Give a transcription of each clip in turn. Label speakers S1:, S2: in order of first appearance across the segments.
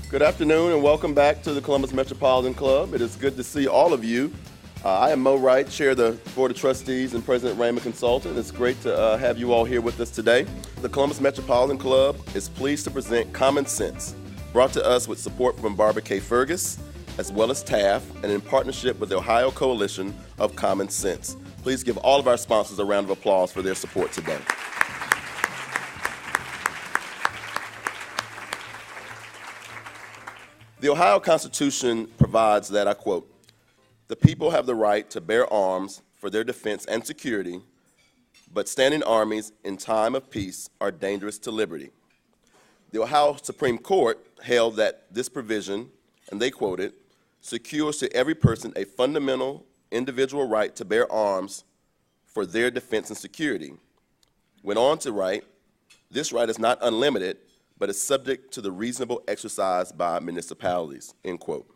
S1: Good afternoon and welcome back to the Columbus Metropolitan Club. It is good to see all of you. I am Mo Wright, Chair of the Board of Trustees and President Raymond Consultant. It's great to have you all here with us today. The Columbus Metropolitan Club is pleased to present Common Sense, brought to us with support from Barbara K. Fergus, as well as TAF, and in partnership with the Ohio Coalition of Common Sense. Please give all of our sponsors a round of applause for their support today. The Ohio Constitution provides that, I quote, "The people have the right to bear arms for their defense and security, but standing armies in time of peace are dangerous to liberty." The Ohio Supreme Court held that this provision, and they quoted, "secures to every person a fundamental individual right to bear arms for their defense and security." Went on to write, "This right is not unlimited, but is subject to the reasonable exercise by municipalities," end quote.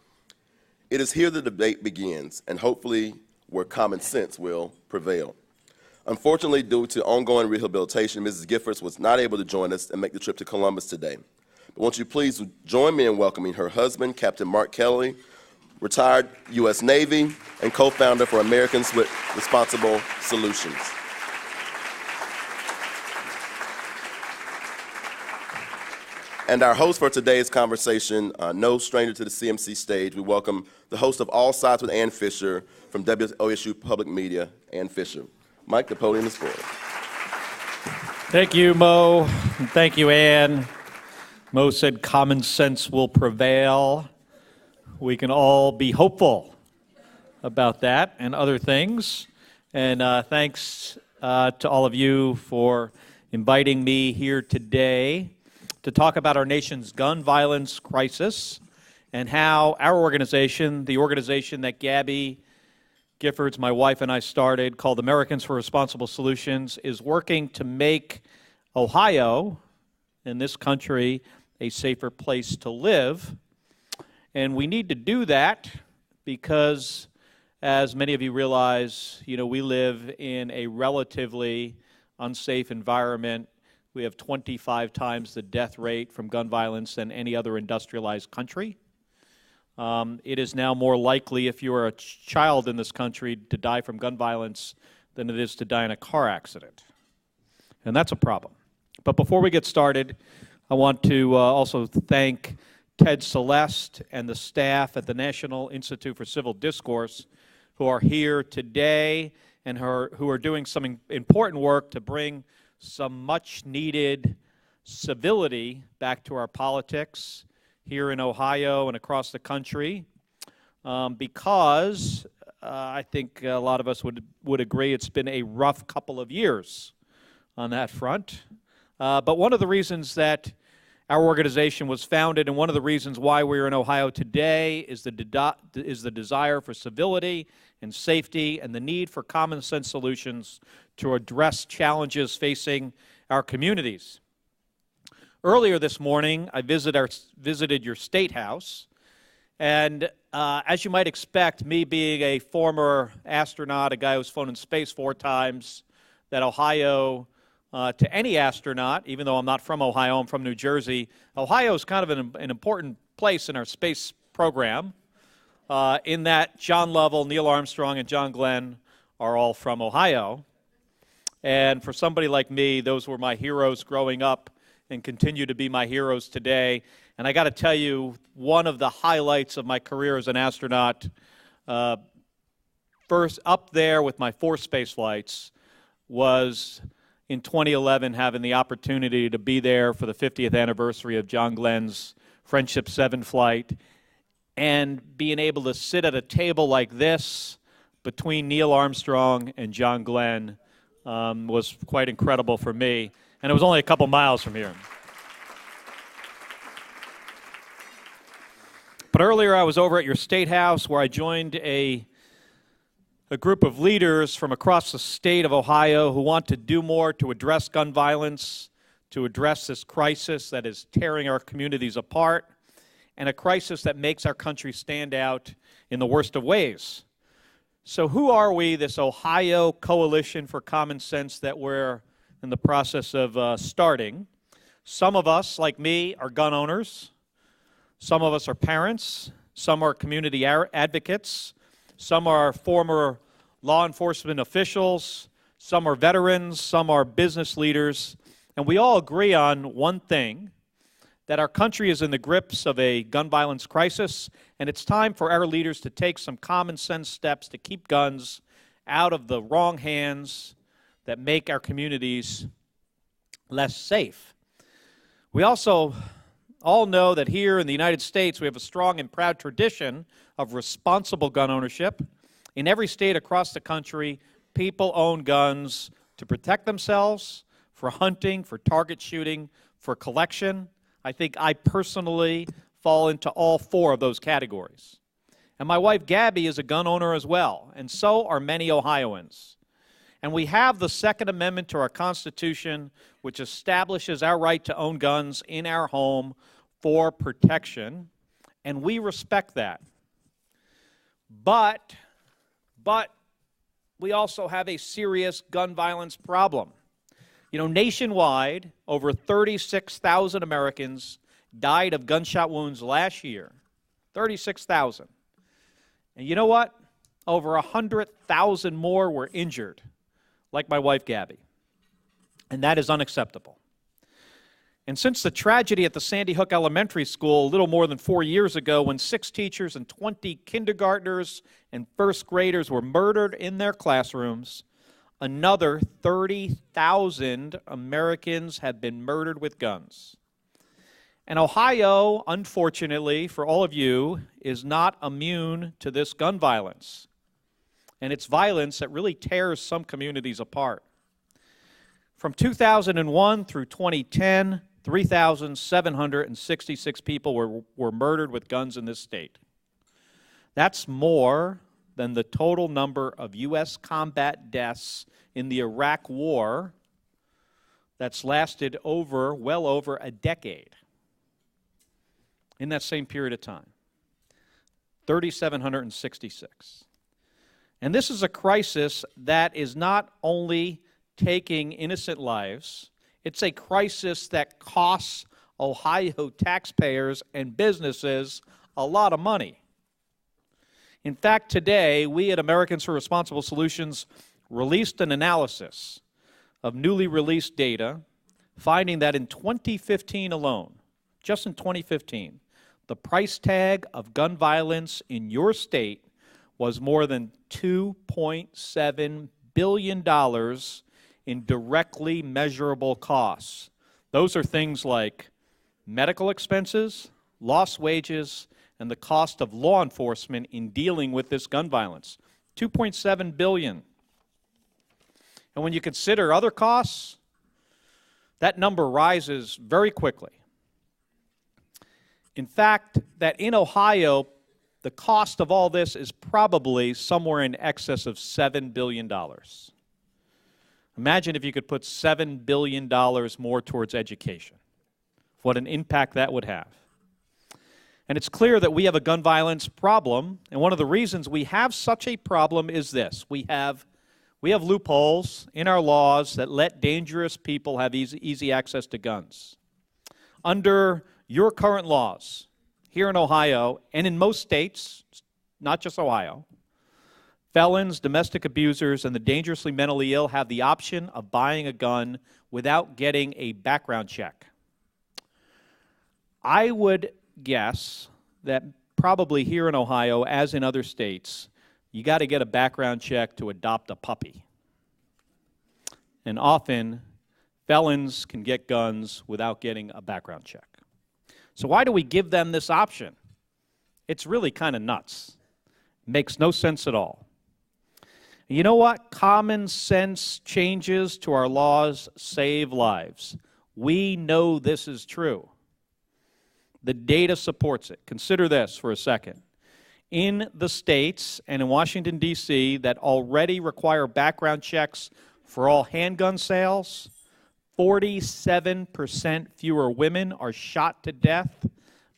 S1: It is here the debate begins, and hopefully where common sense will prevail. Unfortunately, due to ongoing rehabilitation, Mrs. Giffords was not able to join us and make the trip to Columbus today. But won't you please join me in welcoming her husband, Captain Mark Kelly, retired U.S. Navy and co-founder for Americans with Responsible Solutions. And our host for today's conversation, no stranger to the CMC stage, we welcome the host of All Sides with Ann Fisher from WOSU Public Media, Ann Fisher. Mike, the podium is yours.
S2: Thank you, Mo, and thank you, Ann. Mo said common sense will prevail. We can all be hopeful about that and other things. And thanks to all of you for inviting me here today to talk about our nation's gun violence crisis and how our organization, the organization that Gabby Giffords, my wife, and I started, called Americans for Responsible Solutions, is working to make Ohio and this country a safer place to live. And we need to do that because, as many of you realize, we live in a relatively unsafe environment. We have 25 times the death rate from gun violence than any other industrialized country. It is now more likely, if you are a child in this country, to die from gun violence than it is to die in a car accident. And that's a problem. But before we get started, I want to also thank Ted Celeste and the staff at the National Institute for Civil Discourse who are here today and who are doing some important work to bring some much-needed civility back to our politics here in Ohio and across the country, because I think a lot of us would agree it's been a rough couple of years on that front. But one of the reasons that our organization was founded and one of the reasons why we're in Ohio today is the desire for civility and safety and the need for common sense solutions to address challenges facing our communities. Earlier this morning, I visited your State House, and as you might expect, me being a former astronaut, a guy who's flown in space 4 times, that Ohio, to any astronaut, even though I'm not from Ohio, I'm from New Jersey, Ohio is kind of an important place in our space program, in that John Lovell, Neil Armstrong, and John Glenn are all from Ohio. And for somebody like me, those were my heroes growing up and continue to be my heroes today. And I got to tell you, one of the highlights of my career as an astronaut, first up there with my 4 space flights, was in 2011 having the opportunity to be there for the 50th anniversary of John Glenn's Friendship 7 flight and being able to sit at a table like this between Neil Armstrong and John Glenn was quite incredible for me, and it was only a couple miles from here. But earlier I was over at your State House where I joined a group of leaders from across the state of Ohio who want to do more to address gun violence, to address this crisis that is tearing our communities apart, and a crisis that makes our country stand out in the worst of ways. So who are we, this Ohio Coalition for Common Sense that we're in the process of starting? Some of us, like me, are gun owners. Some of us are parents, some are community advocates, some are former law enforcement officials, some are veterans, some are business leaders, and we all agree on one thing, that our country is in the grips of a gun violence crisis, and it's time for our leaders to take some common sense steps to keep guns out of the wrong hands that make our communities less safe. We also all know that here in the United States we have a strong and proud tradition of responsible gun ownership. In every state across the country, people own guns to protect themselves, for hunting, for target shooting, for collection. I think I personally fall into all four of those categories. And my wife Gabby is a gun owner as well, and so are many Ohioans. And we have the Second Amendment to our Constitution, which establishes our right to own guns in our home for protection, and we respect that. But we also have a serious gun violence problem. You know, nationwide, over 36,000 Americans died of gunshot wounds last year. 36,000. And you know what? Over 100,000 more were injured, like my wife Gabby. And that is unacceptable. And since the tragedy at the Sandy Hook Elementary School a little more than 4 years ago, when 6 teachers and 20 kindergartners and first graders were murdered in their classrooms, another 30,000 Americans have been murdered with guns. And Ohio, unfortunately, for all of you, is not immune to this gun violence. And it's violence that really tears some communities apart. From 2001 through 2010, 3,766 people were murdered with guns in this state. That's more than the total number of U.S. combat deaths in the Iraq War that's lasted well over a decade. In that same period of time, 3,766. And this is a crisis that is not only taking innocent lives, it's a crisis that costs Ohio taxpayers and businesses a lot of money. In fact, today, we at Americans for Responsible Solutions released an analysis of newly released data, finding that in 2015 alone, just in 2015, the price tag of gun violence in your state was more than $2.7 billion in directly measurable costs. Those are things like medical expenses, lost wages, and the cost of law enforcement in dealing with this gun violence. $2.7 billion. And when you consider other costs, that number rises very quickly. In fact, that in Ohio, the cost of all this is probably somewhere in excess of $7 billion. Imagine if you could put $7 billion more towards education. What an impact that would have. And it's clear that we have a gun violence problem, and one of the reasons we have such a problem is this. We have loopholes in our laws that let dangerous people have easy access to guns. Under your current laws, here in Ohio, and in most states, not just Ohio, felons, domestic abusers, and the dangerously mentally ill have the option of buying a gun without getting a background check. I would guess that probably here in Ohio, as in other states, you got to get a background check to adopt a puppy. And often, felons can get guns without getting a background check. So why do we give them this option? It's really kind of nuts. Makes no sense at all. You know what? Common sense changes to our laws save lives. We know this is true. The data supports it. Consider this for a second. In the states and in Washington, D.C., that already require background checks for all handgun sales, 47% fewer women are shot to death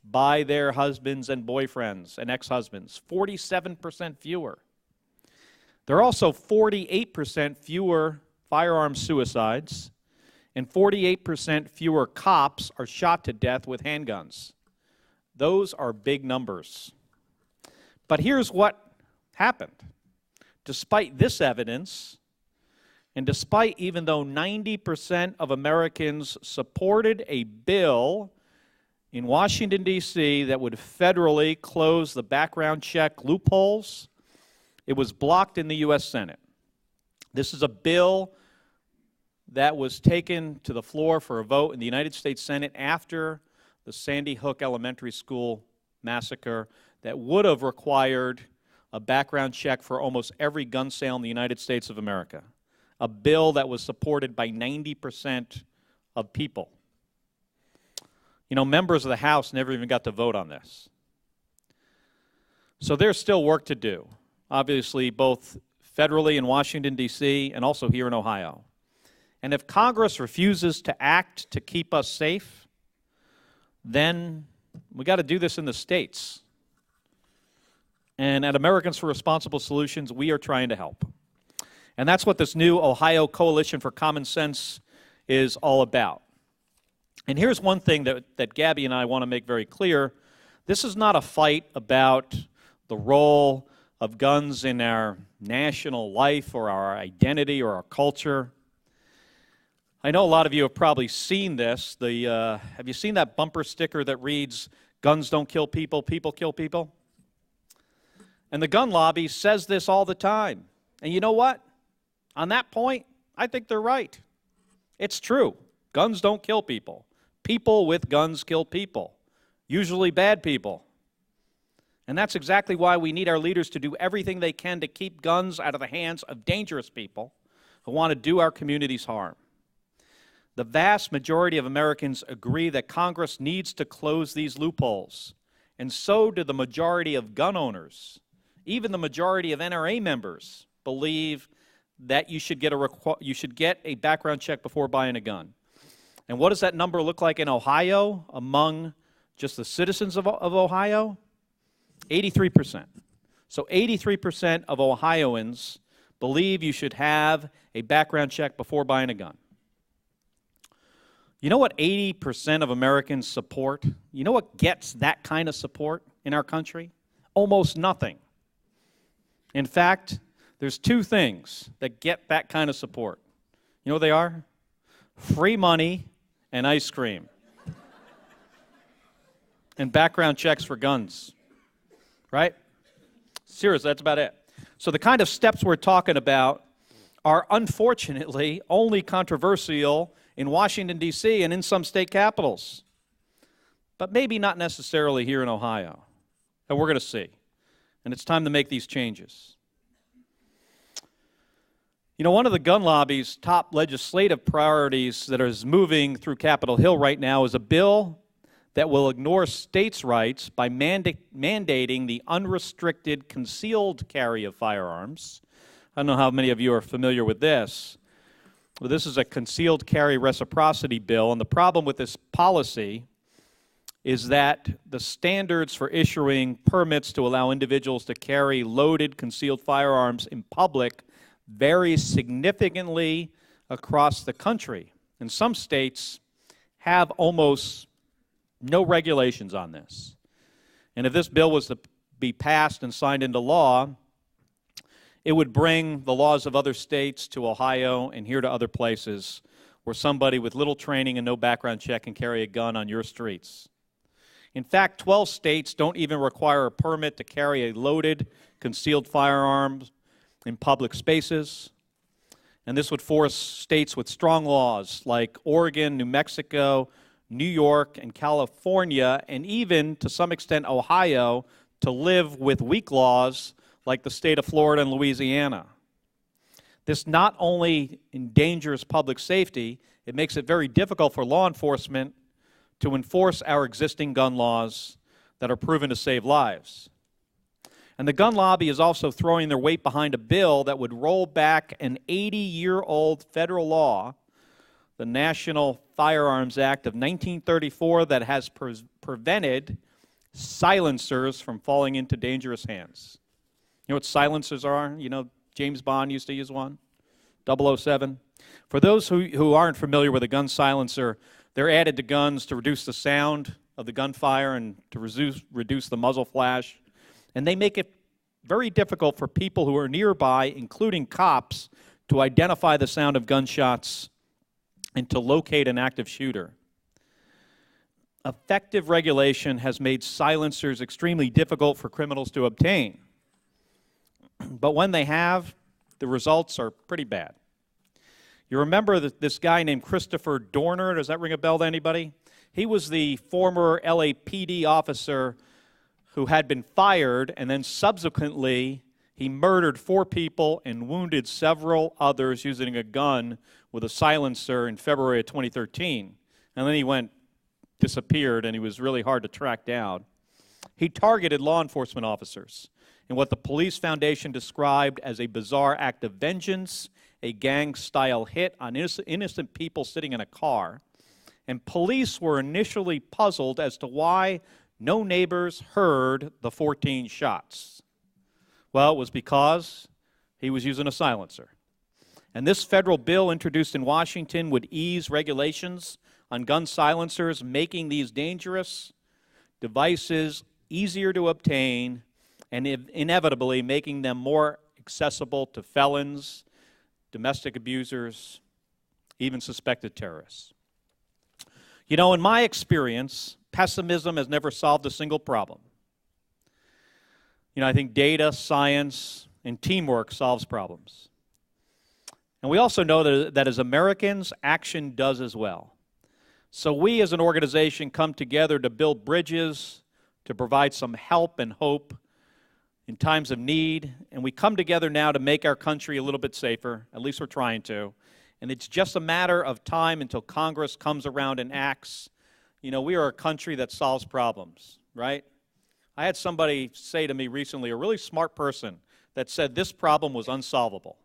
S2: by their husbands and boyfriends and ex-husbands. 47% fewer. There are also 48% fewer firearm suicides, and 48% fewer cops are shot to death with handguns. Those are big numbers. But here's what happened. Despite this evidence, and despite even though 90% of Americans supported a bill in Washington, D.C. that would federally close the background check loopholes, it was blocked in the U.S. Senate. This is a bill that was taken to the floor for a vote in the United States Senate after the Sandy Hook Elementary School massacre that would have required a background check for almost every gun sale in the United States of America. A bill that was supported by 90% of people. You know, members of the House never even got to vote on this. So there's still work to do, obviously, both federally in Washington, D.C., and also here in Ohio. And if Congress refuses to act to keep us safe, then we got to do this in the states. And at Americans for Responsible Solutions, we are trying to help. And that's what this new Ohio Coalition for Common Sense is all about. And here's one thing that Gabby and I want to make very clear. This is not a fight about the role of guns in our national life or our identity or our culture. I know a lot of you have probably seen this. Have you seen that bumper sticker that reads, "Guns don't kill people, people kill people"? And the gun lobby says this all the time. And you know what? On that point, I think they're right. It's true. Guns don't kill people. People with guns kill people, usually bad people. And that's exactly why we need our leaders to do everything they can to keep guns out of the hands of dangerous people who want to do our communities harm. The vast majority of Americans agree that Congress needs to close these loopholes, and so do the majority of gun owners. Even the majority of NRA members believe that you should get a background check before buying a gun. And what does that number look like in Ohio among just the citizens of Ohio? 83%. So 83% of Ohioans believe you should have a background check before buying a gun. You know what 80% of Americans support? You know what gets that kind of support in our country? Almost nothing. In fact, there's two things that get that kind of support. You know what they are? Free money and ice cream. And background checks for guns. Right? Seriously, that's about it. So the kind of steps we're talking about are unfortunately only controversial in Washington, D.C. and in some state capitals. But maybe not necessarily here in Ohio. And we're going to see. And it's time to make these changes. You know, one of the gun lobby's top legislative priorities that is moving through Capitol Hill right now is a bill that will ignore states' rights by mandating the unrestricted concealed carry of firearms. I don't know how many of you are familiar with this. But this is a concealed carry reciprocity bill, and the problem with this policy is that the standards for issuing permits to allow individuals to carry loaded concealed firearms in public vary significantly across the country. And some states have almost no regulations on this. And if this bill was to be passed and signed into law, it would bring the laws of other states to Ohio and here to other places where somebody with little training and no background check can carry a gun on your streets. In fact, 12 states don't even require a permit to carry a loaded concealed firearm in public spaces. And this would force states with strong laws like Oregon, New Mexico, New York, and California, and even, to some extent, Ohio, to live with weak laws like the state of Florida and Louisiana. This not only endangers public safety, it makes it very difficult for law enforcement to enforce our existing gun laws that are proven to save lives. And the gun lobby is also throwing their weight behind a bill that would roll back an 80-year-old federal law, the National Firearms Act of 1934, that has prevented silencers from falling into dangerous hands. You know what silencers are? You know, James Bond used to use one, 007. For those who aren't familiar with a gun silencer, they're added to guns to reduce the sound of the gunfire and to reduce the muzzle flash. And they make it very difficult for people who are nearby, including cops, to identify the sound of gunshots and to locate an active shooter. Effective regulation has made silencers extremely difficult for criminals to obtain. But when they have, the results are pretty bad. You remember this guy named Christopher Dorner? Does that ring a bell to anybody? He was the former LAPD officer who had been fired, and then subsequently he murdered 4 people and wounded several others using a gun with a silencer in February of 2013. And then he disappeared, and he was really hard to track down. He targeted law enforcement officers in what the Police Foundation described as a bizarre act of vengeance, a gang-style hit on innocent people sitting in a car. And police were initially puzzled as to why no neighbors heard the 14 shots. Well, it was because he was using a silencer. And this federal bill introduced in Washington would ease regulations on gun silencers, making these dangerous devices easier to obtain and inevitably making them more accessible to felons, domestic abusers, even suspected terrorists. You know, in my experience, pessimism has never solved a single problem. You know, I think data, science, and teamwork solves problems. And we also know that as Americans, action does as well. So we as an organization come together to build bridges, to provide some help and hope in times of need, and we come together now to make our country a little bit safer. At least we're trying to. And it's just a matter of time until Congress comes around and acts. You know, we are a country that solves problems, right? I had somebody say to me recently, a really smart person, that said this problem was unsolvable.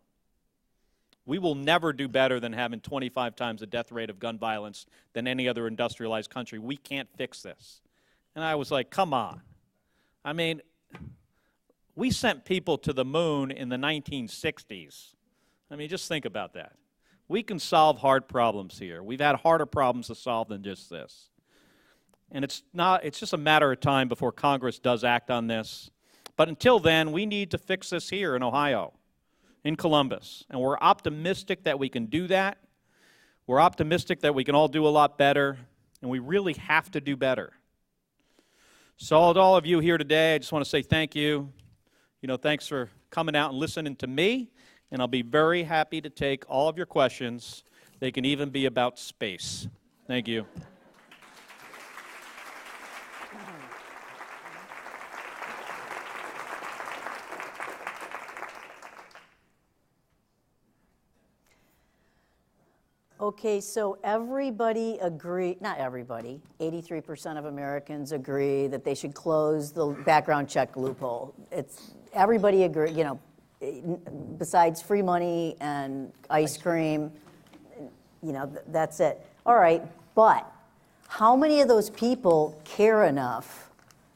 S2: We will never do better than having 25 times the death rate of gun violence than any other industrialized country. We can't fix this. And I was like, come on. I mean, we sent people to the moon in the 1960s. I mean, just think about that. We can solve hard problems here. We've had harder problems to solve than just this. And it's just a matter of time before Congress does act on this. But until then, we need to fix this here in Ohio, in Columbus. And we're optimistic that we can do that. We're optimistic that we can all do a lot better, and we really have to do better. So to all of you here today, I just want to say thank you. You know, thanks for coming out and listening to me, and I'll be very happy to take all of your questions. They can even be about space. Thank you.
S3: Okay, so everybody agree, not everybody, 83% of Americans agree that they should close the background check loophole. Everybody agree, you know, besides free money and ice cream, you know, that's it. All right, but how many of those people care enough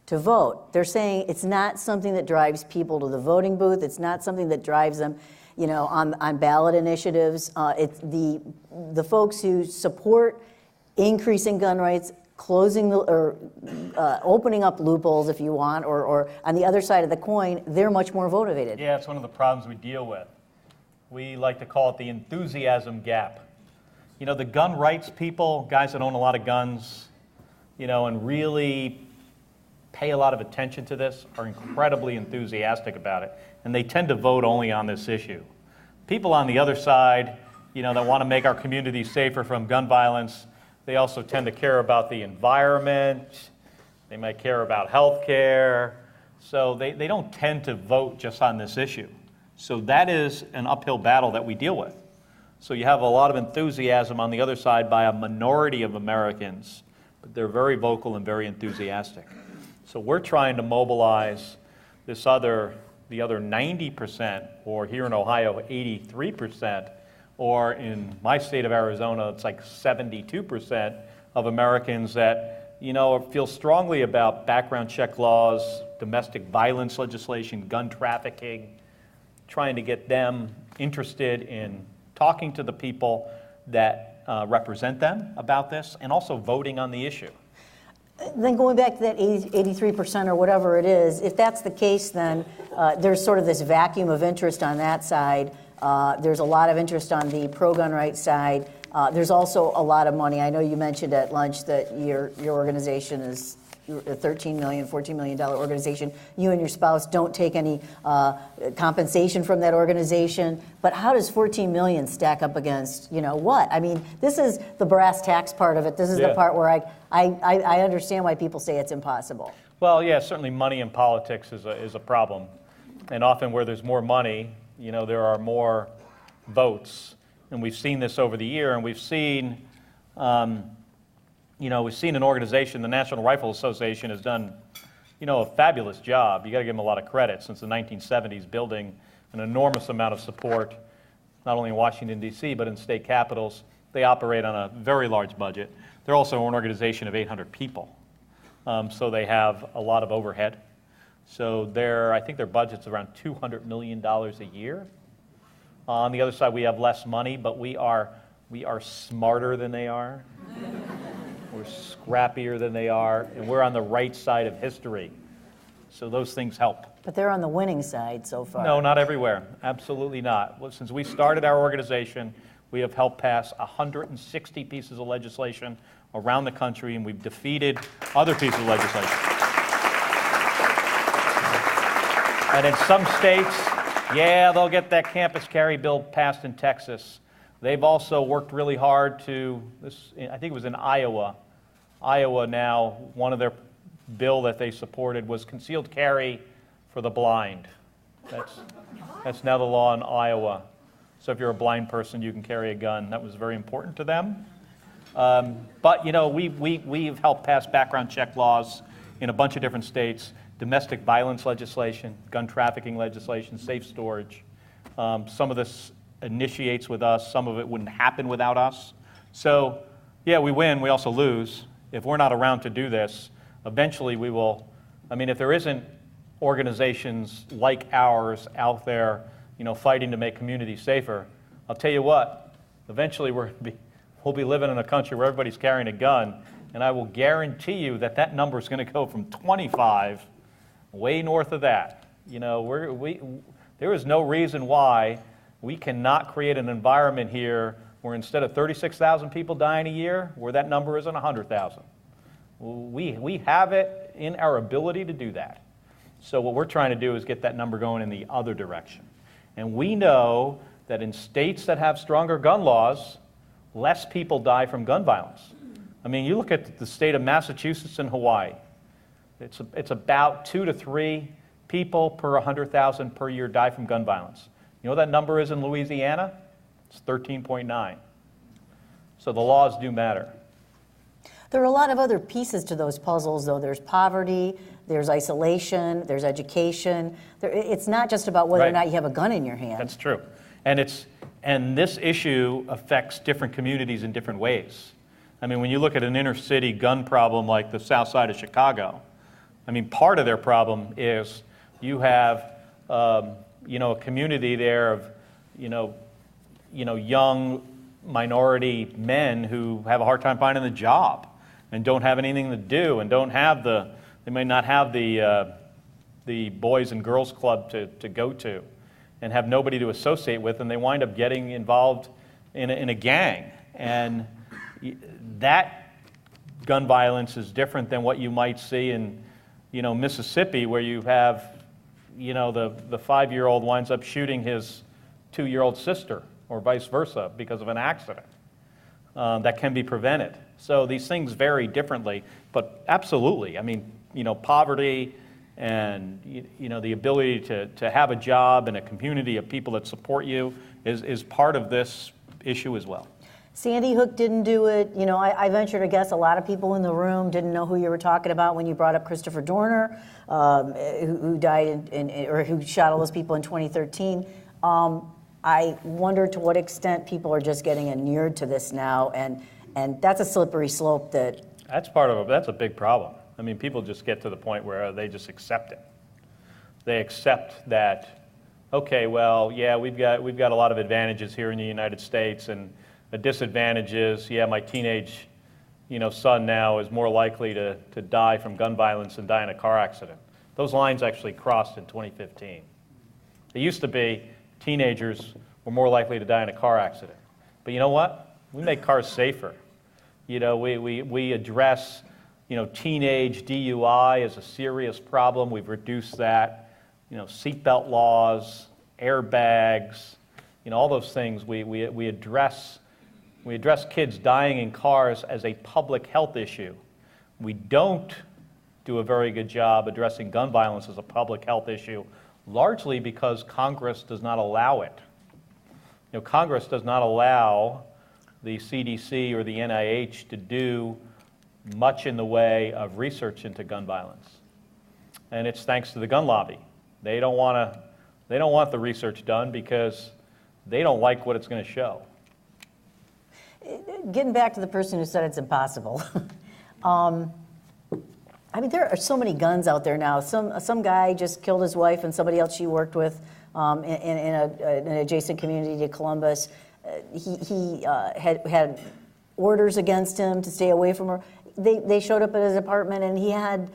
S3: to vote? They're saying it's not something that drives people to the voting booth. It's not something that drives them, you know, on ballot initiatives. It's the folks who support increasing gun rights, closing or opening up loopholes, if you want, or on the other side of the coin, they're much more motivated.
S2: Yeah, it's one of the problems we deal with. We like to call it the enthusiasm gap. You know, the gun rights people, guys that own a lot of guns, you know, and really pay a lot of attention to this, are incredibly enthusiastic about it. And they tend to vote only on this issue. People on the other side, you know, that want to make our community safer from gun violence, they also tend to care about the environment. They might care about health care. So they don't tend to vote just on this issue. So that is an uphill battle that we deal with. So you have a lot of enthusiasm on the other side by a minority of Americans, but they're very vocal and very enthusiastic. So we're trying to mobilize the other 90%, or here in Ohio, 83%, or in my state of Arizona, it's like 72% of Americans that, you know, feel strongly about background check laws, domestic violence legislation, gun trafficking, trying to get them interested in talking to the people that represent them about this, and also voting on the issue.
S3: Then going back to that 83% or whatever it is, if that's the case, then there's sort of this vacuum of interest on that side. There's a lot of interest on the pro-gun rights side. There's also a lot of money. I know you mentioned at lunch that your organization is a $13 million, $14 million organization. You and your spouse don't take any compensation from that organization. But how does $14 million stack up against, what? I mean, this is the brass tacks part of it. This is the part where I understand why people say it's impossible.
S2: Well, yeah, certainly money in politics is a problem. And often where there's more money, there are more votes. And we've seen this over the year, and we've seen an organization, the National Rifle Association, has done, a fabulous job. You got to give them a lot of credit since the 1970s, building an enormous amount of support, not only in Washington, D.C., but in state capitals. They operate on a very large budget. They're also an organization of 800 people, so they have a lot of overhead. So I think their budget's around $200 million a year. On the other side, we have less money, but we are smarter than they are. We're scrappier than they are, and we're on the right side of history. So those things help.
S3: But they're on the winning side so far.
S2: No, not everywhere. Absolutely not. Well, since we started our organization, we have helped pass 160 pieces of legislation around the country, and we've defeated other pieces of legislation. And in some states, they'll get that campus carry bill passed in Texas. They've also worked really hard I think it was in Iowa. Iowa now, one of their bill that they supported was concealed carry for the blind. That's now the law in Iowa. So if you're a blind person, you can carry a gun. That was very important to them. But we've helped pass background check laws in a bunch of different states, domestic violence legislation, gun trafficking legislation, safe storage. Some of this initiates with us. Some of it wouldn't happen without us. So, we win. We also lose. If we're not around to do this, eventually we will. I mean, if there isn't organizations like ours out there, fighting to make communities safer, I'll tell you what, eventually we'll be living in a country where everybody's carrying a gun, and I will guarantee you that number is going to go from 25 way north of that. There is no reason why we cannot create an environment here where instead of 36,000 people dying a year, where that number isn't 100,000. We have it in our ability to do that. So what we're trying to do is get that number going in the other direction. And we know that in states that have stronger gun laws, less people die from gun violence. I mean, you look at the state of Massachusetts and Hawaii. It's about 2 to 3 people per 100,000 per year die from gun violence. You know what that number is in Louisiana? It's 13.9. So the laws do matter.
S3: There are a lot of other pieces to those puzzles, though. There's poverty, there's isolation, there's education. It's not just about whether or not you have a gun in your hand.
S2: That's true. And this issue affects different communities in different ways. I mean, when you look at an inner city gun problem like the south side of Chicago, I mean, part of their problem is you have a community there of young minority men who have a hard time finding a job and don't have anything to do and they may not have the Boys and Girls Club to go to and have nobody to associate with, and they wind up getting involved in a gang. And that gun violence is different than what you might see in Mississippi, where you have the 5-year-old winds up shooting his 2-year-old sister, or vice versa, because of an accident that can be prevented. So these things vary differently, but absolutely, I mean, poverty and the ability to have a job and a community of people that support you is part of this issue as well.
S3: Sandy Hook didn't do it. I venture to guess a lot of people in the room didn't know who you were talking about when you brought up Christopher Dorner, who died or who shot all those people in 2013. I wonder to what extent people are just getting inured to this now, and that's a slippery slope
S2: that's a big problem. I mean, people just get to the point where they just accept it. They accept that, okay, well, yeah, we've got a lot of advantages here in the United States, and the disadvantage is, my teenage, son now is more likely to die from gun violence than die in a car accident. Those lines actually crossed in 2015. It used to be teenagers were more likely to die in a car accident. But you know what? We make cars safer. We address, teenage DUI as a serious problem. We've reduced that. Seatbelt laws, airbags, all those things. We address kids dying in cars as a public health issue. We don't do a very good job addressing gun violence as a public health issue, largely because Congress does not allow it. Congress does not allow the CDC or the NIH to do much in the way of research into gun violence. And it's thanks to the gun lobby. They don't want the research done because they don't like what it's going to show.
S3: Getting back to the person who said it's impossible. There are so many guns out there now. Some guy just killed his wife and somebody else she worked with in an adjacent community to Columbus. He had orders against him to stay away from her. They showed up at his apartment and he had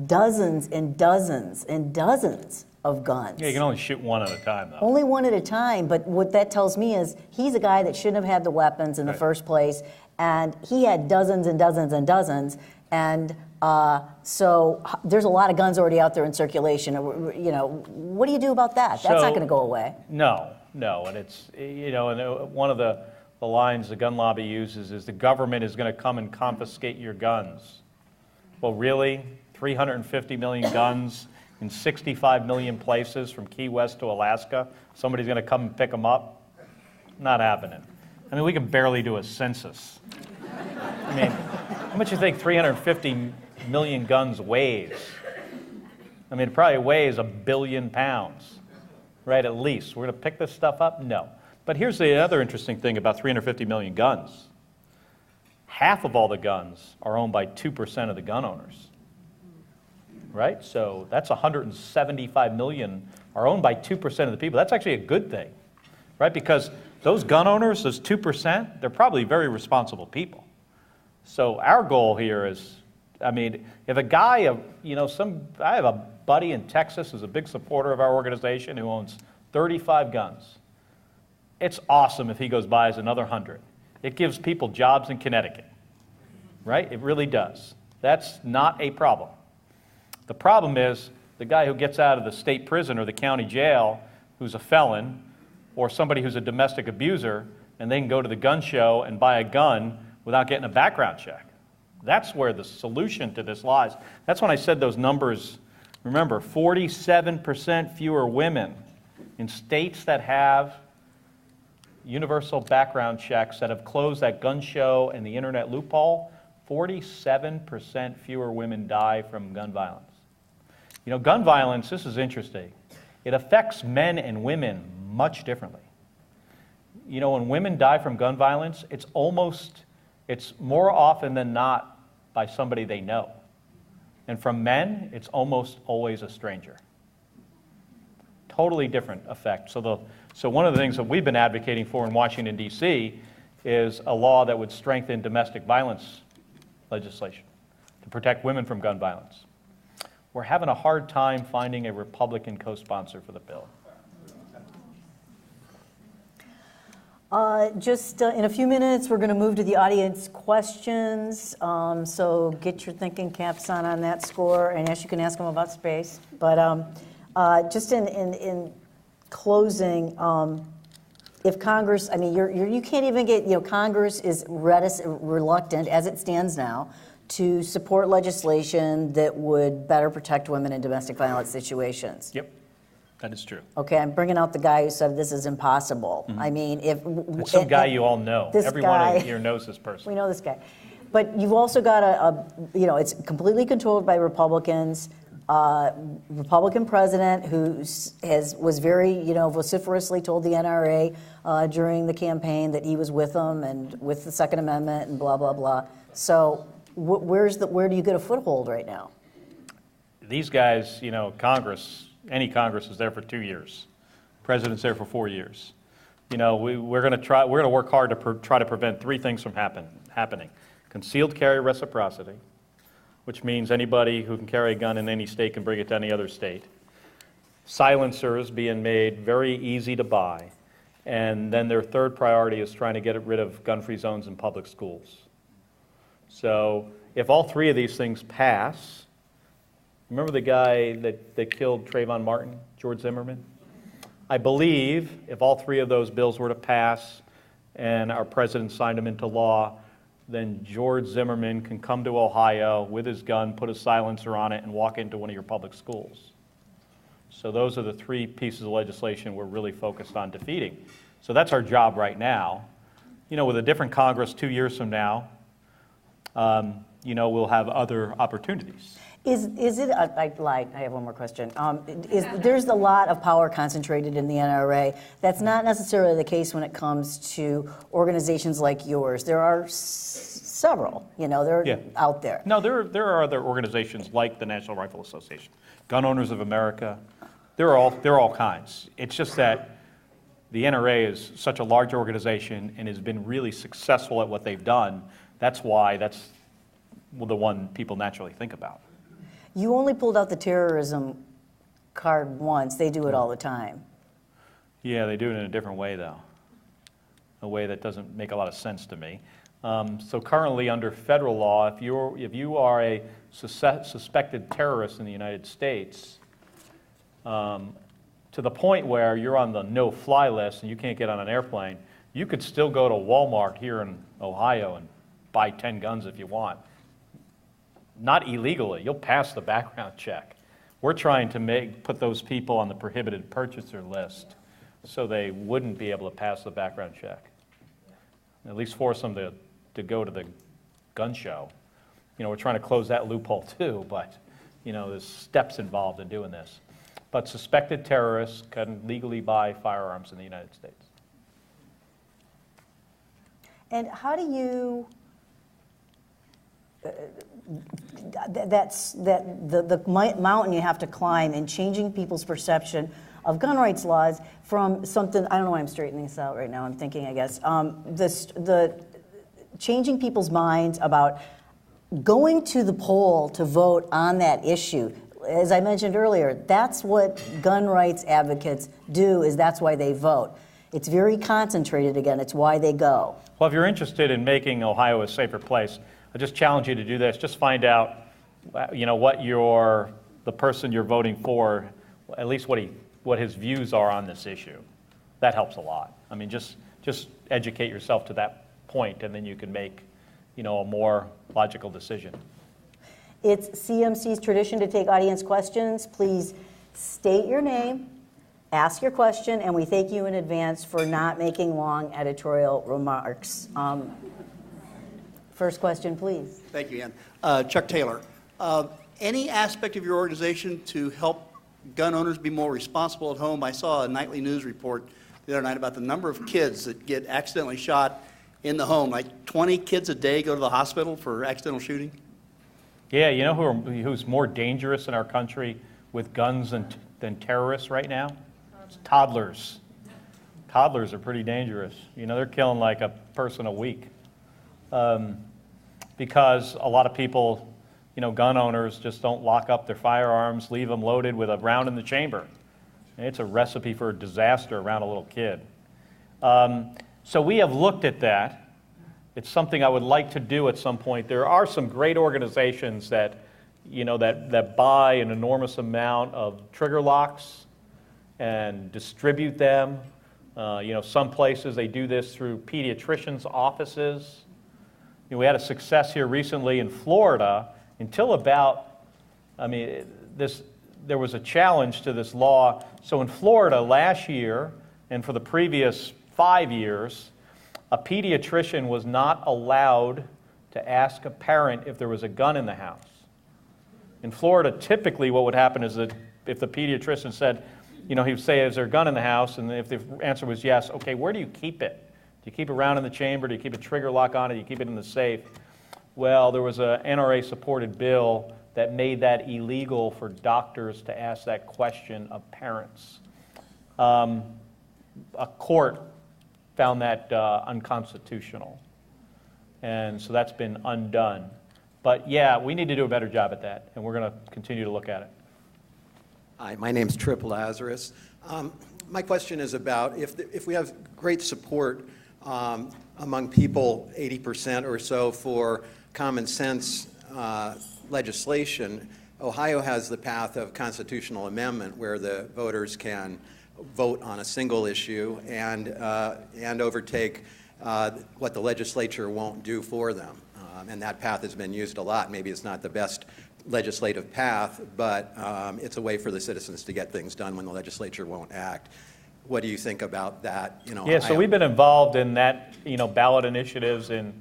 S3: dozens and dozens and dozens of guns.
S2: Yeah, you can only shoot one at a time, though.
S3: Only one at a time, but what that tells me is he's a guy that shouldn't have had the weapons in the first place, and he had dozens and dozens and dozens, and so there's a lot of guns already out there in circulation. What do you do about that? That's not going to go away.
S2: No, and it's, and one of the lines the gun lobby uses is the government is going to come and confiscate your guns. Well, really? 350 million guns in 65 million places from Key West to Alaska? Somebody's going to come and pick them up? Not happening. We can barely do a census. How much do you think 350 million guns weighs? It probably weighs 1 billion pounds, right, at least. We're going to pick this stuff up? No. But here's the other interesting thing about 350 million guns. Half of all the guns are owned by 2% of the gun owners, right? So that's 175 million are owned by 2% of the people. That's actually a good thing, right? Because those gun owners, those 2%, they're probably very responsible people. So our goal here is, if a guy, I have a buddy in Texas who's a big supporter of our organization who owns 35 guns. It's awesome if he goes buys another 100. It gives people jobs in Connecticut, right? It really does. That's not a problem. The problem is the guy who gets out of the state prison or the county jail who's a felon or somebody who's a domestic abuser and they can go to the gun show and buy a gun without getting a background check. That's where the solution to this lies. That's when I said those numbers. Remember, 47% fewer women in states that have universal background checks that have closed that gun show and the internet loophole, 47% fewer women die from gun violence. Gun violence, this is interesting. It affects men and women much differently. When women die from gun violence, it's more often than not by somebody they know. And from men, it's almost always a stranger. Totally different effect. So one of the things that we've been advocating for in Washington, D.C. is a law that would strengthen domestic violence legislation to protect women from gun violence. We're having a hard time finding a Republican co-sponsor for the bill.
S3: Just in a few minutes, we're going to move to the audience questions. So get your thinking caps on that score. And yes, you can ask them about space. But just in closing, if Congress, you can't even get, Congress is reluctant, as it stands now, to support legislation that would better protect women in domestic violence situations.
S2: Yep. That is true.
S3: Okay, I'm bringing out the guy who said this is impossible.
S2: Mm-hmm. It's some guy you all know. Everyone here knows this person.
S3: We know this guy. But you've also got it's completely controlled by Republicans. Republican president who was very, vociferously told the NRA during the campaign that he was with them and with the Second Amendment and blah, blah, blah. So where do you get a foothold right now?
S2: These guys, Congress, any Congress is there for 2 years. President's there for 4 years. We're going to work hard to try to prevent three things from happening. concealed carry reciprocity, which means anybody who can carry a gun in any state can bring it to any other state. Silencers being made very easy to buy. And then their third priority is trying to get rid of gun-free zones in public schools. So if all three of these things pass, remember the guy that killed Trayvon Martin, George Zimmerman? I believe if all three of those bills were to pass and our president signed them into law, then George Zimmerman can come to Ohio with his gun, put a silencer on it, and walk into one of your public schools. So those are the three pieces of legislation we're really focused on defeating. So that's our job right now. You know, with a different Congress 2 years from now, you know, we'll have other opportunities.
S3: Is it, I lied, I have one more question. There's a lot of power concentrated in the NRA. That's not necessarily the case when it comes to organizations like yours. There are several, you know, they're out there.
S2: No, there are other organizations like the National Rifle Association, Gun Owners of America. There are all kinds. It's just that the NRA is such a large organization and has been really successful at what they've done. That's why that's the one people naturally think about.
S3: You only pulled out the terrorism card once. They do it all the time.
S2: Yeah, they do it in a different way, though. A way that doesn't make a lot of sense to me. So currently, under federal law, if you are a suspected terrorist in the United States, to the point where you're on the no-fly list and you can't get on an airplane, you could still go to Walmart here in Ohio and buy 10 guns if you want. Not illegally. You'll pass the background check. We're trying to put those people on the prohibited purchaser list so they wouldn't be able to pass the background check. At least force them to go to the gun show. You know, we're trying to close that loophole too, but you know, there's steps involved in doing this. But suspected terrorists can legally buy firearms in the United States.
S3: And how do you the mountain you have to climb in changing people's perception of gun rights laws from something, I don't know why I'm straightening this out right now, I'm thinking, I guess, the changing people's minds about going to the poll to vote on that issue. As I mentioned earlier, that's what gun rights advocates do, is that's why they vote. It's very concentrated again, it's why they go.
S2: Well, if you're interested in making Ohio a safer place, I just challenge you to do this. Just find out, you know, what the person you're voting for, at least what his views are on this issue. That helps a lot. I mean, just educate yourself to that point, and then you can make, you know, a more logical decision.
S3: It's CMC's tradition to take audience questions. Please state your name, ask your question, and we thank you in advance for not making long editorial remarks. First question, please.
S4: Thank you, Ann. Chuck Taylor. Any aspect of your organization to help gun owners be more responsible at home? I saw a nightly news report the other night about the number of kids that get accidentally shot in the home. Like 20 kids a day go to the hospital for accidental shooting?
S2: Yeah, you know who's more dangerous in our country with guns than terrorists right now? It's toddlers. Toddlers are pretty dangerous. You know, they're killing like a person a week. Because a lot of people, you know, gun owners just don't lock up their firearms, leave them loaded with a round in the chamber. And it's a recipe for a disaster around a little kid. So we have looked at that. It's something I would like to do at some point. There are some great organizations that, you know, that buy an enormous amount of trigger locks and distribute them. You know, some places they do this through pediatricians' offices. You know, we had a success here recently in Florida until about, there was a challenge to this law. So in Florida last year, and for the previous 5 years, a pediatrician was not allowed to ask a parent if there was a gun in the house. In Florida, typically what would happen is that if the pediatrician said, you know, he would say, is there a gun in the house? And if the answer was yes, okay, where do you keep it? Do you keep it around in the chamber? Do you keep a trigger lock on it? Do you keep it in the safe? Well, there was a NRA-supported bill that made that illegal for doctors to ask that question of parents. A court found that unconstitutional. And so that's been undone. But yeah, we need to do a better job at that, and we're going to continue to look at it.
S5: Hi, my name's Trip Lazarus. My question is about if we have great support among people, 80% or so, for common sense legislation, Ohio has the path of constitutional amendment where the voters can vote on a single issue and overtake what the legislature won't do for them. And that path has been used a lot. Maybe it's not the best legislative path, but it's a way for the citizens to get things done when the legislature won't act. What do you think about that?
S2: Yeah, so we've been involved in that, ballot initiatives in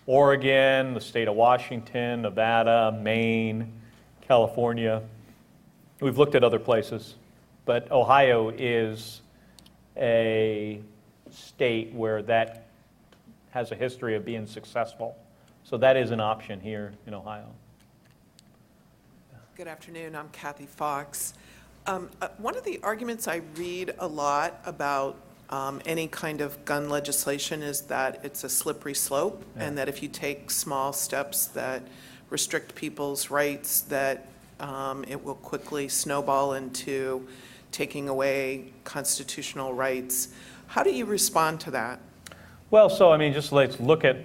S2: Oregon, the state of Washington, Nevada, Maine, California. We've looked at other places, but Ohio is a state where that has a history of being successful. So that is an option here in Ohio.
S6: Good afternoon, I'm Kathy Fox. One of the arguments I read a lot about any kind of gun legislation is that it's a slippery slope, and that if you take small steps that restrict people's rights, that it will quickly snowball into taking away constitutional rights. How do you respond to that?
S2: Well, so just let's look at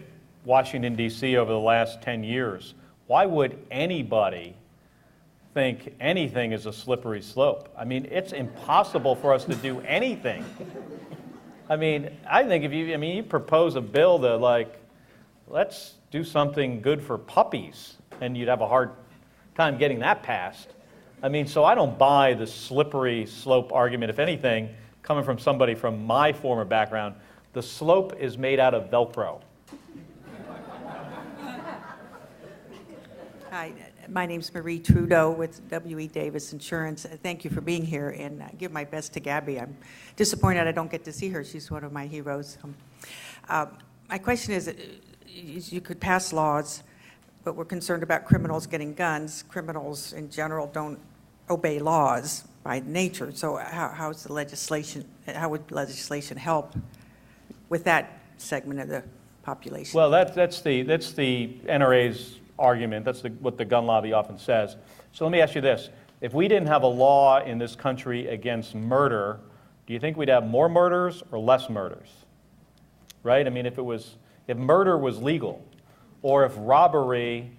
S2: Washington, D.C. over the last 10 years. Why would anybody think anything is a slippery slope? It's impossible for us to do anything. I think if you propose a bill to let's do something good for puppies, and you'd have a hard time getting that passed. So I don't buy the slippery slope argument. If anything, coming from somebody from my former background, the slope is made out of Velcro.
S7: Hi, my name's Marie Trudeau with W.E. Davis Insurance. Thank you for being here, and give my best to Gabby. I'm disappointed I don't get to see her. She's one of my heroes. My question is, you could pass laws, but we're concerned about criminals getting guns. Criminals in general don't obey laws by nature. So how would legislation help with that segment of the population?
S2: Well, that's the NRA's argument. That's what the gun lobby often says. So let me ask you this. If we didn't have a law in this country against murder, do you think we'd have more murders or less murders? Right? If murder was legal, or if robbery,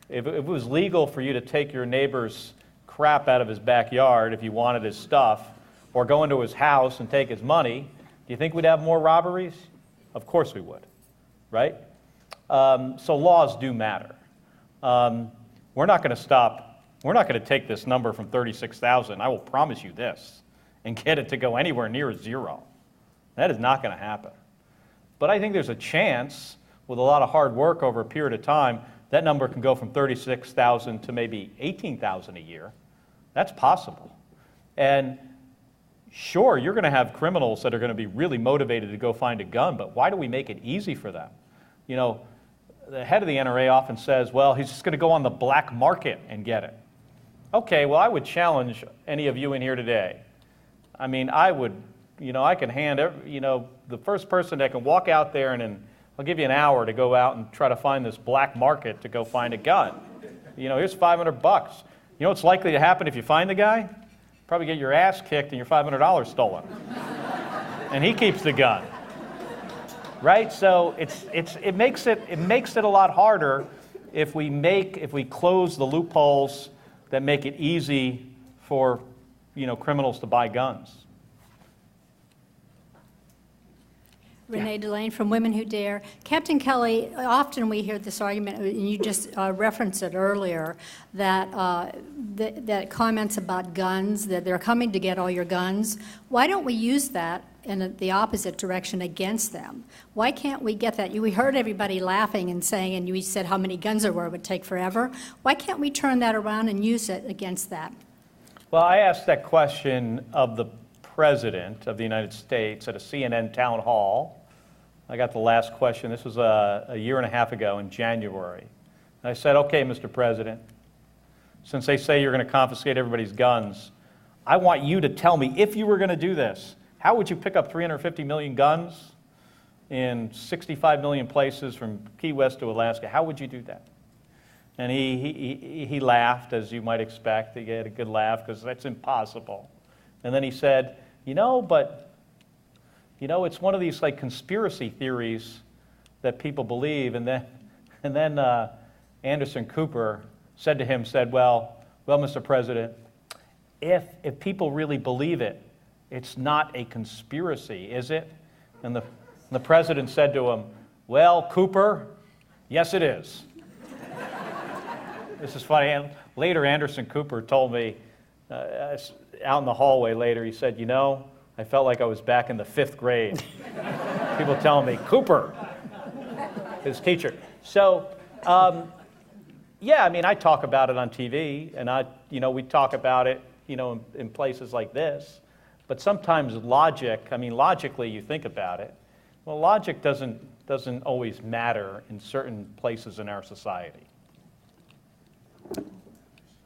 S2: if it was legal for you to take your neighbor's crap out of his backyard if you wanted his stuff, or go into his house and take his money, do you think we'd have more robberies? Of course we would, right? So laws do matter. We're not going to stop. We're not going to take this number from 36,000, I will promise you this, and get it to go anywhere near zero. That is not going to happen. But I think there's a chance, with a lot of hard work over a period of time, that number can go from 36,000 to maybe 18,000 a year. That's possible. And sure, you're going to have criminals that are going to be really motivated to go find a gun, but why do we make it easy for them? The head of the NRA often says, well, he's just going to go on the black market and get it. Okay, well, I would challenge any of you in here today. I can hand, the first person that can walk out there and I'll give you an hour to go out and try to find this black market to go find a gun. Here's $500. What's likely to happen if you find the guy? Probably get your ass kicked and your $500 stolen. And he keeps the gun. Right? So it makes it a lot harder if we close the loopholes that make it easy for criminals to buy guns.
S8: Renee Delane from Women Who Dare. Captain Kelly, often we hear this argument, and you just referenced it earlier, that comments about guns, that they're coming to get all your guns. Why don't we use that in the opposite direction against them? Why can't we get that? We heard everybody laughing and saying, and you said how many guns there were, it would take forever. Why can't we turn that around and use it against that?
S2: Well, I asked that question of the President of the United States at a CNN town hall. I got the last question. This was a year and a half ago in January. And I said, okay, Mr. President, since they say you're going to confiscate everybody's guns, I want you to tell me, if you were going to do this, how would you pick up 350 million guns? in 65 million places from Key West to Alaska. How would you do that? And he laughed, as you might expect. He had a good laugh because that's impossible. And then he said, but it's one of these like conspiracy theories that people believe. And then Anderson Cooper said to him, well, Mr. President, if people really believe it, it's not a conspiracy, is it? And the president said to him, well, Cooper, yes, it is. This is funny. And later, Anderson Cooper told me, out in the hallway later, he said, I felt like I was back in the 5th grade. People telling me, Cooper, his teacher. So, I talk about it on TV, and we talk about it, in places like this. But sometimes logically you think about it. Well, logic doesn't always matter in certain places in our society.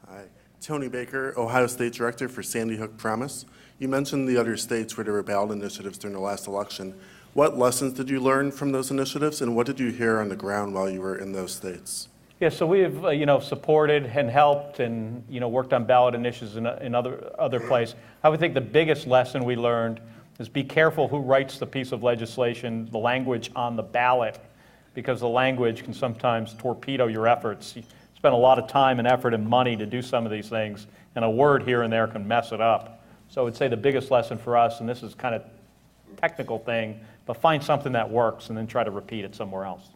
S9: Hi, Tony Baker, Ohio State Director for Sandy Hook Promise. You mentioned the other states where there were ballot initiatives during the last election. What lessons did you learn from those initiatives, and what did you hear on the ground while you were in those states?
S2: Yeah, so we have, supported and helped and, worked on ballot initiatives in other places. I would think the biggest lesson we learned is be careful who writes the piece of legislation, the language on the ballot, because the language can sometimes torpedo your efforts. You spend a lot of time and effort and money to do some of these things, and a word here and there can mess it up. So I would say the biggest lesson for us, and this is kind of a technical thing, but find something that works and then try to repeat it somewhere else.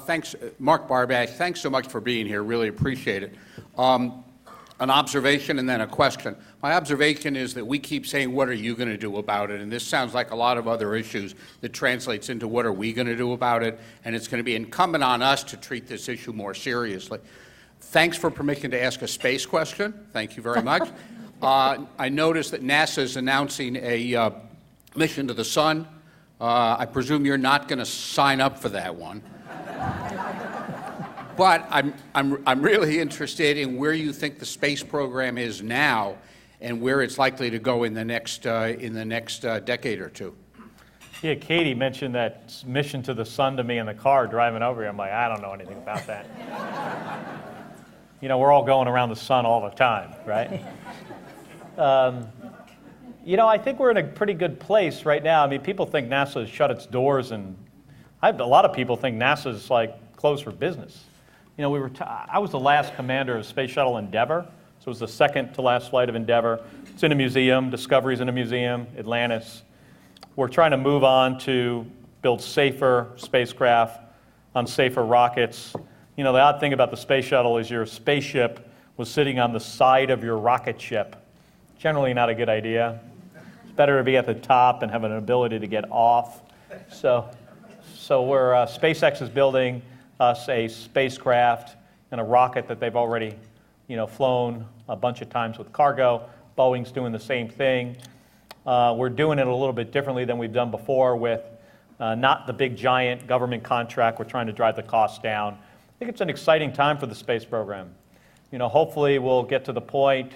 S10: Thanks, Mark Barbash. Thanks so much for being here. Really appreciate it. An observation and then a question. My observation is that we keep saying, what are you going to do about it? And this sounds like a lot of other issues that translates into what are we going to do about it? And it's going to be incumbent on us to treat this issue more seriously. Thanks for permission to ask a space question. Thank you very much. I noticed that NASA is announcing a mission to the sun. I presume you're not going to sign up for that one. But I'm really interested in where you think the space program is now and where it's likely to go in the next decade or two.
S2: Yeah, Katie mentioned that mission to the sun to me in the car driving over here. I'm like, I don't know anything about that. We're all going around the sun all the time, right? I think we're in a pretty good place right now. People think NASA has shut its doors, and a lot of people think NASA's like closed for business. I was the last commander of Space Shuttle Endeavour, so it was the second to last flight of Endeavour. It's in a museum, Discovery's in a museum, Atlantis. We're trying to move on to build safer spacecraft on safer rockets. The odd thing about the space shuttle is your spaceship was sitting on the side of your rocket ship. Generally not a good idea. It's better to be at the top and have an ability to get off. So SpaceX is building us a spacecraft and a rocket that they've already, flown a bunch of times with cargo. Boeing's doing the same thing. We're doing it a little bit differently than we've done before with not the big giant government contract. We're trying to drive the costs down. I think it's an exciting time for the space program. Hopefully we'll get to the point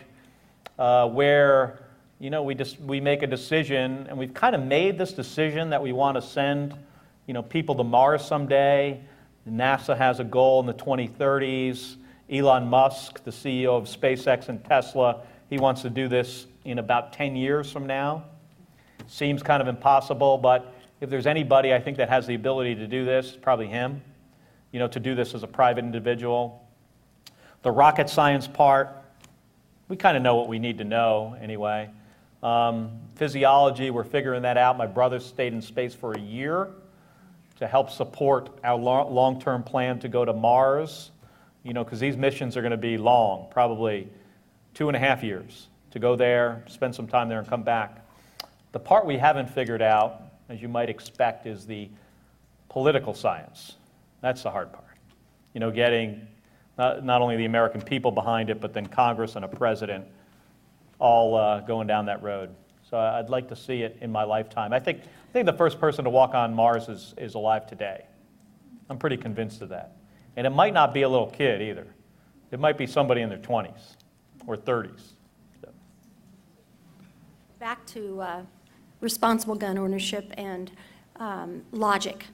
S2: where, we make a decision, and we've kind of made this decision that we want to send, people to Mars someday. NASA has a goal in the 2030s. Elon Musk, the CEO of SpaceX and Tesla, he wants to do this in about 10 years from now. Seems kind of impossible, but if there's anybody I think that has the ability to do this, it's probably him, to do this as a private individual. The rocket science part, we kind of know what we need to know anyway. Physiology, we're figuring that out. My brother stayed in space for a year to help support our long-term plan to go to Mars, because these missions are going to be long, probably 2.5 years to go there, spend some time there, and come back. The part we haven't figured out, as you might expect, is the political science. That's the hard part. Getting not only the American people behind it, but then Congress and a president all going down that road. So I'd like to see it in my lifetime. I think the first person to walk on Mars is alive today. I'm pretty convinced of that. And it might not be a little kid either. It might be somebody in their 20s or 30s. So.
S11: Back to responsible gun ownership, and logic.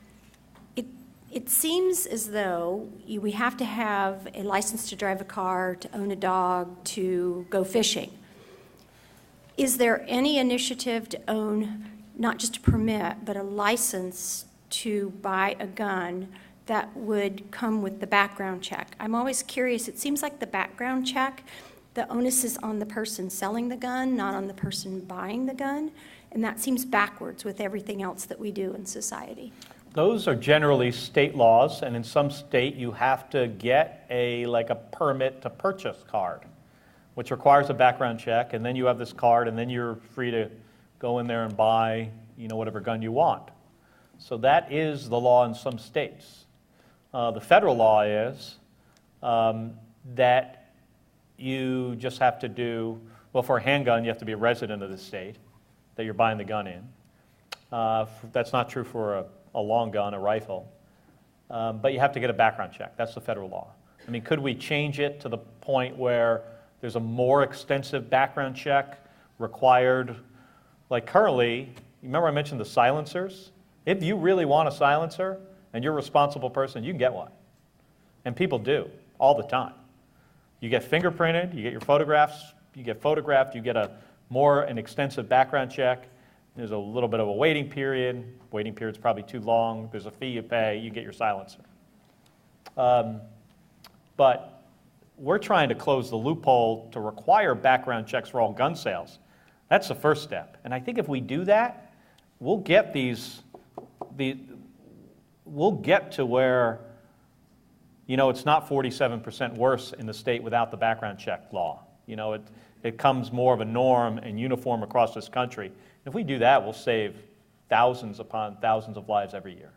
S11: It seems as though we have to have a license to drive a car, to own a dog, to go fishing. Is there any initiative to own not just a permit, but a license to buy a gun that would come with the background check? I'm always curious. It seems like the background check, the onus is on the person selling the gun, not on the person buying the gun, and that seems backwards with everything else that we do in society.
S2: Those are generally state laws, and in some state you have to get a permit to purchase card, which requires a background check, and then you have this card, and then you're free to go in there and buy, whatever gun you want. So that is the law in some states. The federal law is that you just have to do, well, for a handgun, you have to be a resident of the state that you're buying the gun in. That's not true for a long gun, a rifle. But you have to get a background check. That's the federal law. I mean, could we change it to the point where there's a more extensive background check required? Like currently, you remember I mentioned the silencers? If you really want a silencer and you're a responsible person, you can get one. And people do, all the time. You get fingerprinted, you get your photographs, you get photographed, you get an extensive background check. There's a little bit of a waiting period. Waiting period's probably too long. There's a fee you pay. You get your silencer. But we're trying to close the loophole to require background checks for all gun sales. That's the first step. And I think if we do that, we'll get we'll get to where, it's not 47% worse in the state without the background check law. It comes more of a norm and uniform across this country. If we do that, we'll save thousands upon thousands of lives every year.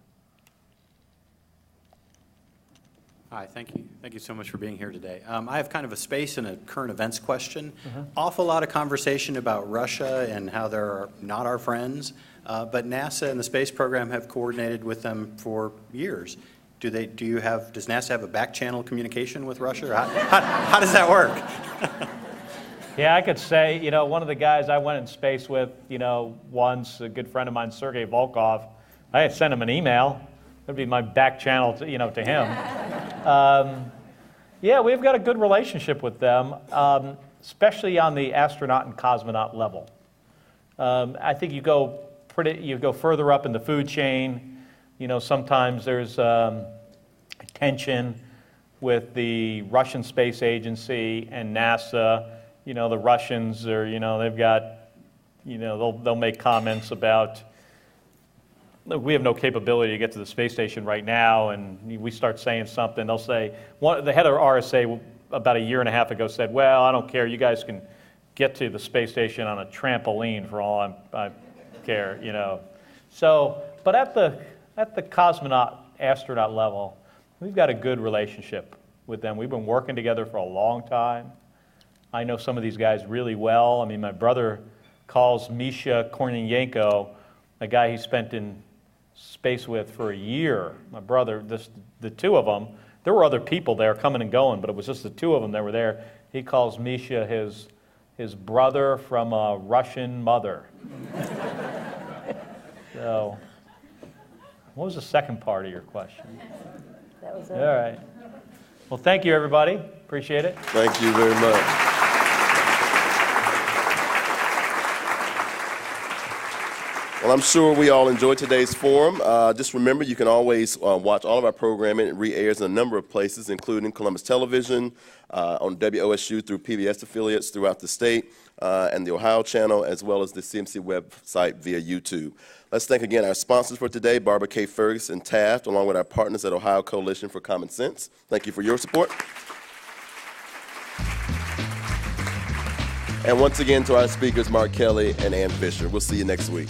S12: Hi, thank you. Thank you so much for being here today. I have kind of a space and a current events question. Awful lot of conversation about Russia and how they're not our friends, but NASA and the space program have coordinated with them for years. Does NASA have a back channel communication with Russia? How does that work?
S2: Yeah, I could say, one of the guys I went in space with, once, a good friend of mine, Sergei Volkov, I had sent him an email. That'd be my back channel to him. Yeah, we've got a good relationship with them, especially on the astronaut and cosmonaut level. I think you go further up in the food chain. Sometimes there's tension with the Russian Space Agency and NASA. The Russians are, they've got, they'll make comments about, look, we have no capability to get to the space station right now, and we start saying something, they'll say, the head of RSA about a year and a half ago said, well, I don't care, you guys can get to the space station on a trampoline for all I care, So, but at the cosmonaut, astronaut level, we've got a good relationship with them. We've been working together for a long time. I know some of these guys really well. I mean, my brother calls Misha Korniyenko, a guy he spent in space with for a year. My brother, the two of them, there were other people there coming and going, but it was just the two of them that were there. He calls Misha his brother from a Russian mother. So, what was the second part of your question?
S3: That was it.
S2: All right. Well, thank you, everybody. Appreciate it.
S1: Thank you very much. Well, I'm sure we all enjoyed today's forum. Just remember, you can always watch all of our programming. It re-airs in a number of places, including Columbus Television, on WOSU through PBS affiliates throughout the state, and the Ohio channel, as well as the CMC website via YouTube. Let's thank again our sponsors for today, Barbara K. Ferguson Taft, along with our partners at Ohio Coalition for Common Sense. Thank you for your support. And once again to our speakers, Mark Kelly and Ann Fisher. We'll see you next week.